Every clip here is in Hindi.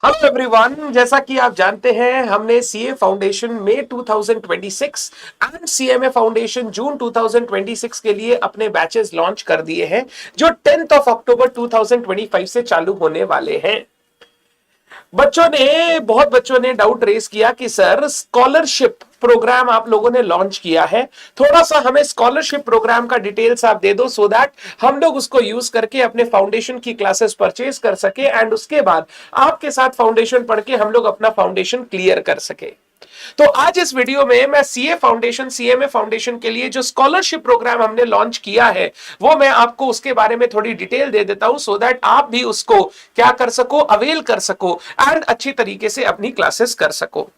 हेलो एवरीवन, जैसा कि आप जानते हैं हमने CA foundation May 2026 and CMA foundation June 2026 के लिए अपने बैचेस लॉन्च कर दिए हैं जो 10th ऑफ अक्टूबर 2025 से चालू होने वाले हैं। बहुत बच्चों ने डाउट रेस किया कि सर स्कॉलरशिप प्रोग्राम आप लोगों ने लॉन्च किया है, थोड़ा सा हमें स्कॉलरशिप प्रोग्राम का डिटेल्स आप दे दो सो दैट हम लोग उसको यूज करके अपने फाउंडेशन की क्लासेस परचेज कर सके एंड उसके बाद आपके साथ फाउंडेशन पढ़ के हम लोग अपना फाउंडेशन क्लियर कर सके। तो आज इस वीडियो में मैं सीए फाउंडेशन सीएमए फाउंडेशन के लिए जो स्कॉलरशिप प्रोग्राम हमने लॉन्च किया है वो मैं आपको उसके बारे में थोड़ी डिटेल दे देता हूं सो दैट आप भी उसको क्या कर सको, अवेल कर सको एंड अच्छी तरीके से अपनी क्लासेस कर सको।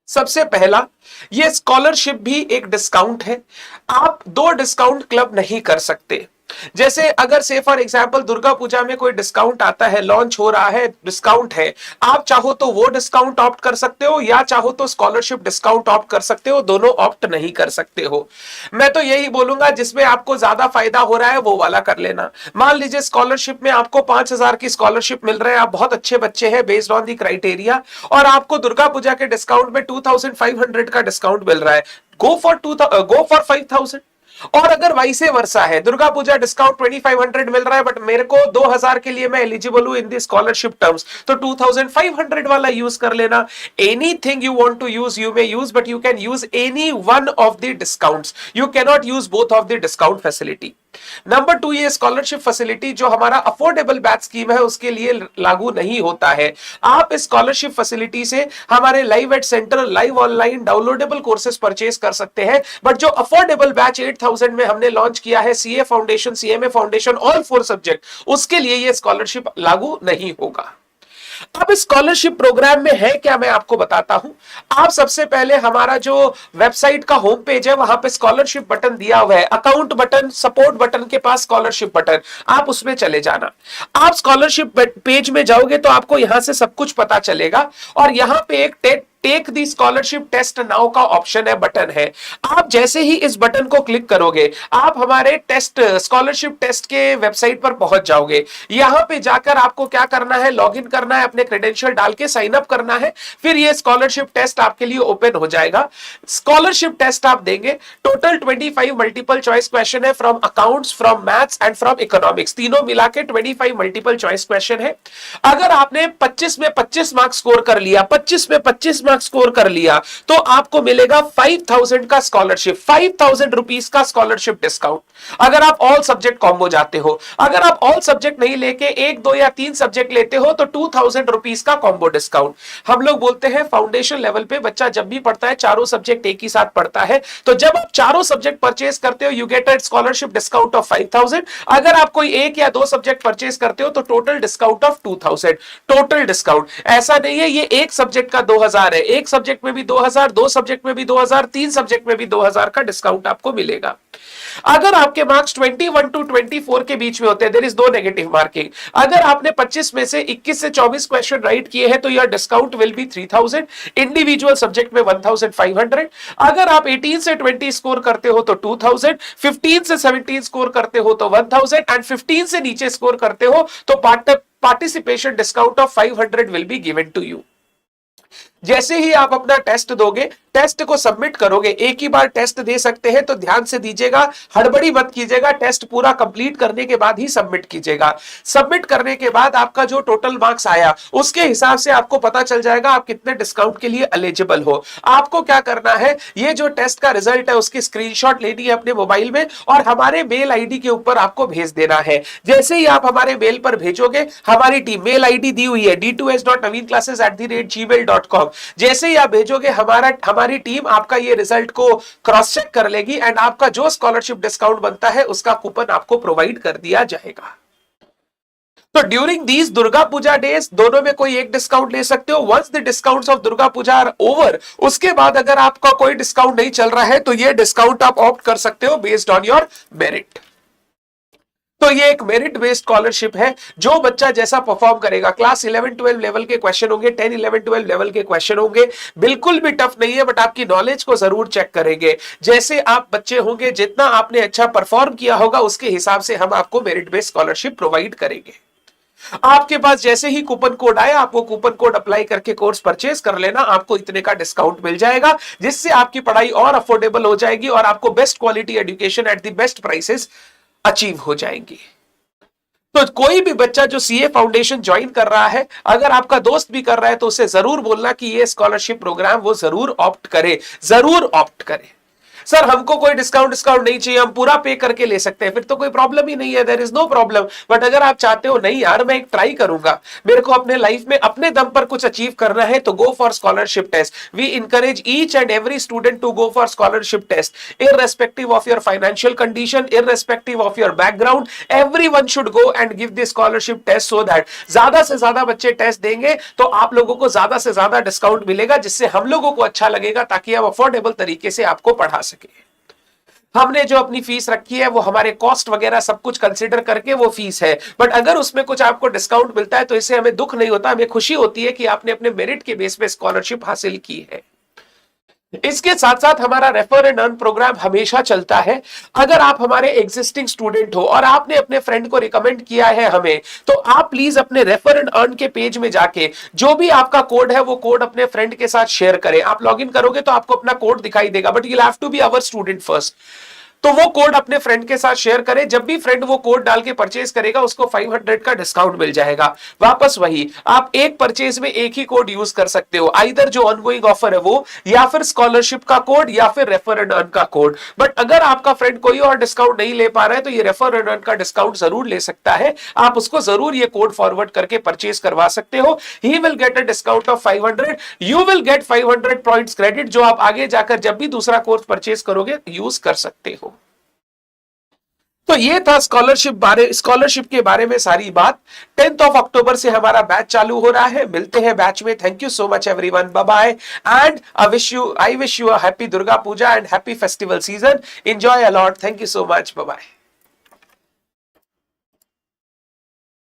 सबसे पहला, ये स्कॉलरशिप भी एक डिस्काउंट है। आप दो डिस्काउंट क्लब नहीं कर सकते। जैसे अगर से फॉर एग्जांपल दुर्गा पूजा में कोई डिस्काउंट आता है, लॉन्च हो रहा है, डिस्काउंट है, आप चाहो तो वो डिस्काउंट ऑप्ट कर सकते हो या चाहो तो स्कॉलरशिप डिस्काउंट ऑप्ट कर सकते हो, दोनों ऑप्ट नहीं कर सकते हो। मैं तो यही बोलूंगा जिसमें आपको ज्यादा फायदा हो रहा है वो वाला कर लेना। मान लीजिए स्कॉलरशिप में आपको 5,000 की स्कॉलरशिप मिल रहा है, आप बहुत अच्छे बच्चे हैं बेस्ड ऑन दी क्राइटेरिया, और आपको दुर्गा पूजा के डिस्काउंट में 2,500 का डिस्काउंट मिल रहा है, गो फॉर 5,000। और अगर वैसे वर्षा है, दुर्गा पूजा डिस्काउंट 2,500 मिल रहा है बट मेरे को 2,000 के लिए मैं एलिजिबल हूं इन दी स्कॉलरशिप टर्म्स, तो 2,500 वाला यूज कर लेना। Anything you want to use you may use, but you can use any one of the discounts, you can not use both of the discount facility. Number 2, ये स्कॉलरशिप फैसिलिटी जो हमारा अफोर्डेबल बैच स्कीम है उसके लिए लागू नहीं होता है। आप इस स्कॉलरशिप फैसिलिटी से हमारे live at centre, live online downloadable courses purchase कर सकते हैं, बट जो अफोर्डेबल बैच 8,000 में हमने लॉन्च किया है, CA foundation CMA foundation all 4 subject, उसके लिए ये स्कॉलरशिप लागू नहीं होगा। अब स्कॉलरशिप प्रोग्राम में है क्या मैं आपको बताता हूं। आप सबसे पहले हमारा जो वेबसाइट का होम पेज है वहां पे स्कॉलरशिप बटन दिया हुआ है, अकाउंट बटन, सपोर्ट बटन के पास स्कॉलरशिप बटन, आप उसमें चले जाना। आप स्कॉलरशिप पेज में जाओगे तो आपको यहां से सब कुछ पता चलेगा और यहां पे एक take the scholarship test now का ऑप्शन है, बटन है। आप जैसे ही इस बटन को क्लिक करोगे आप हमारे स्कॉलरशिप टेस्ट के वेबसाइट पर पहुंच जाओगे। यहां पे जाकर आपको क्या करना है, लॉगिन करना है, अपने क्रेडेंशियल डाल के साइन अप करना है, फिर ये स्कॉलरशिप टेस्ट आपके लिए ओपन हो जाएगा। स्कॉलरशिप टेस्ट आप देंगे, टोटल 25 मल्टीपल चॉइस क्वेश्चन है, from accounts, from maths and from economics, तीनों मिला के 25 मल्टीपल चॉइस क्वेश्चन है। अगर आपने 25 में 25 मार्क्स स्कोर कर लिया, 25 में 25 मार्क्स स्कोर कर लिया, तो आपको मिलेगा 5,000 का स्कॉलरशिप, 5,000 रुपीस का स्कॉलरशिप डिस्काउंट। अगर आप ऑल सब्जेक्ट कॉम्बो जाते हो, अगर आप ऑल सब्जेक्ट नहीं लेके 1, 2 या 3 सब्जेक्ट लेते हो तो 2,000 रुपीस का कॉम्बो डिस्काउंट। हम लोग बोलते हैं फाउंडेशन लेवल पे बच्चा जब भी पढ़ता है चारों सब्जेक्ट एक ही साथ पढ़ता है, तो जब आप चारों सब्जेक्ट परचेज करते हो you get a scholarship discount of 5,000। अगर आप कोई एक या दो सब्जेक्ट परचेज करते हो तो total discount of 2,000। Total discount, ऐसा नहीं है ये एक सब्जेक्ट का 2,000 है, एक सब्जेक्ट में भी 2,000, दो सब्जेक्ट में भी 2,000, 3 सब्जेक्ट में भी 2,000 का डिस्काउंट आपको मिलेगा। अगर आपके मार्क्स 21 टू 24 के बीच में होते हैं, there is no negative marking. अगर आपने 25 में से 21 से 24 क्वेश्चन राइट किए हैं तो your discount will be 3,000, individual subject में 1,500। अगर आप 18 से 20 स्कोर करते हो तो 2,000, 15 से 17 स्कोर करते हो तो 1,000 एंड 15 से नीचे स्कोर करते हो तो participation discount of 500 will be given to you. जैसे ही आप अपना टेस्ट दोगे, टेस्ट को सबमिट करोगे, एक ही बार टेस्ट दे सकते हैं तो ध्यान से दीजिएगा, हड़बड़ी मत कीजिएगा, टेस्ट पूरा कंप्लीट करने के बाद ही सबमिट कीजिएगा। सबमिट करने के बाद आपका जो टोटल मार्क्स आया उसके हिसाब से आपको पता चल जाएगा आप कितने डिस्काउंट के लिए एलिजिबल हो। आपको क्या करना है, ये जो टेस्ट का रिजल्ट है उसकी स्क्रीनशॉट लेनी है अपने मोबाइल में और हमारे मेल आईडी के ऊपर आपको भेज देना है। जैसे ही आप हमारे मेल पर भेजोगे, हमारी टीम, मेल आईडी दी हुई है d2s.navenclasses@gmail.com, जैसे ही आप भेजोगे हमारी टीम आपका ये रिजल्ट को क्रॉस चेक कर लेगी एंड आपका जो स्कॉलरशिप डिस्काउंट बनता है उसका कूपन आपको प्रोवाइड कर दिया जाएगा। तो during these Durga Puja days दोनों में कोई एक डिस्काउंट ले सकते हो। Once the discounts of Durga Puja are over, उसके बाद अगर आपका कोई डिस्काउंट नहीं चल रहा है तो ये डिस्काउंट आप ऑप्ट कर सकते हो बेस्ड ऑन योर मेरिट। तो ये एक मेरिट बेस्ड स्कॉलरशिप है, जो बच्चा जैसा परफॉर्म करेगा। क्लास 11 12 लेवल के क्वेश्चन होंगे, 10 11 12 लेवल के क्वेश्चन होंगे, बिल्कुल भी टफ नहीं है, बट आपकी नॉलेज को जरूर चेक करेंगे। जैसे आप बच्चे होंगे, जितना आपने अच्छा परफॉर्म किया होगा उसके हिसाब से हम आपको मेरिट बेस्ड स्कॉलरशिप प्रोवाइड करेंगे। आपके पास जैसे ही कूपन कोड आए, आप वो कूपन कोड अप्लाई करके कोर्स परचेज कर लेना, आपको इतने का डिस्काउंट मिल जाएगा, जिससे आपकी पढ़ाई और अफोर्डेबल हो जाएगी और आपको best quality education at the best prices achieve हो जाएंगी। तो कोई भी बच्चा जो सीए फाउंडेशन ज्वाइन कर रहा है, अगर आपका दोस्त भी कर रहा है, तो उसे जरूर बोलना कि ये स्कॉलरशिप प्रोग्राम वो जरूर ऑप्ट करे, जरूर ऑप्ट करे। सर हमको कोई डिस्काउंट नहीं चाहिए, हम पूरा पे करके ले सकते हैं, फिर तो कोई प्रॉब्लम ही नहीं है, there is no problem. But अगर आप चाहते हो नहीं यार मैं एक ट्राई करूंगा, मेरे को अपने लाइफ में अपने दम पर कुछ अचीव करना है, तो go for scholarship test. We encourage each and every student to go for scholarship test irrespective of your financial condition, irrespective of your background, everyone should go and give the scholarship test so that ज्यादा से ज्यादा बच्चे टेस्ट देंगे तो आप लोगों को ज्यादा से ज्यादा डिस्काउंट मिलेगा, जिससे हम लोगों को अच्छा लगेगा, ताकि आप अफोर्डेबल तरीके से आपको पढ़ा सके। हमने जो अपनी फीस रखी है वो हमारे कॉस्ट वगैरह सब कुछ कंसीडर करके वो फीस है, बट अगर उसमें कुछ आपको डिस्काउंट मिलता है तो इससे हमें दुख नहीं होता, हमें खुशी होती है कि आपने अपने मेरिट के बेस पे स्कॉलरशिप हासिल की है। इसके साथ साथ हमारा रेफर एंड अर्न प्रोग्राम हमेशा चलता है। अगर आप हमारे एग्जिस्टिंग स्टूडेंट हो और आपने अपने फ्रेंड को रिकमेंड किया है हमें, तो आप प्लीज अपने रेफर एंड अर्न के पेज में जाके जो भी आपका कोड है वो कोड अपने फ्रेंड के साथ शेयर करें। आप लॉगिन करोगे तो आपको अपना कोड दिखाई देगा, but you have to be our student first. तो वो कोड अपने फ्रेंड के साथ शेयर करें, जब भी फ्रेंड वो कोड डाल के परचेज करेगा उसको 500 का डिस्काउंट मिल जाएगा। वापस वही, आप एक परचेज में एक ही कोड यूज कर सकते हो, आइदर जो ऑनगोइंग ऑफर है वो, या फिर स्कॉलरशिप का कोड, या फिर रेफर एंड अर्न का कोड। बट अगर आपका फ्रेंड कोई और डिस्काउंट नहीं ले पा रहा है तो ये रेफर एंड अर्न का डिस्काउंट जरूर ले सकता है, आप उसको जरूर ये कोड फॉरवर्ड करके परचेज करवा सकते हो। He will get a discount of 500, you will get 500 points credit, जो आप आगे जाकर जब भी दूसरा कोर्स परचेज करोगे यूज कर सकते हो। तो ये था स्कॉलरशिप के बारे में सारी बात। 10th ऑफ अक्टूबर से हमारा बैच चालू हो रहा है, मिलते हैं बैच में। Thank you so much everyone, bye bye and I wish you a happy Durga Puja and happy festival season. Enjoy a lot, thank you so much, bye bye.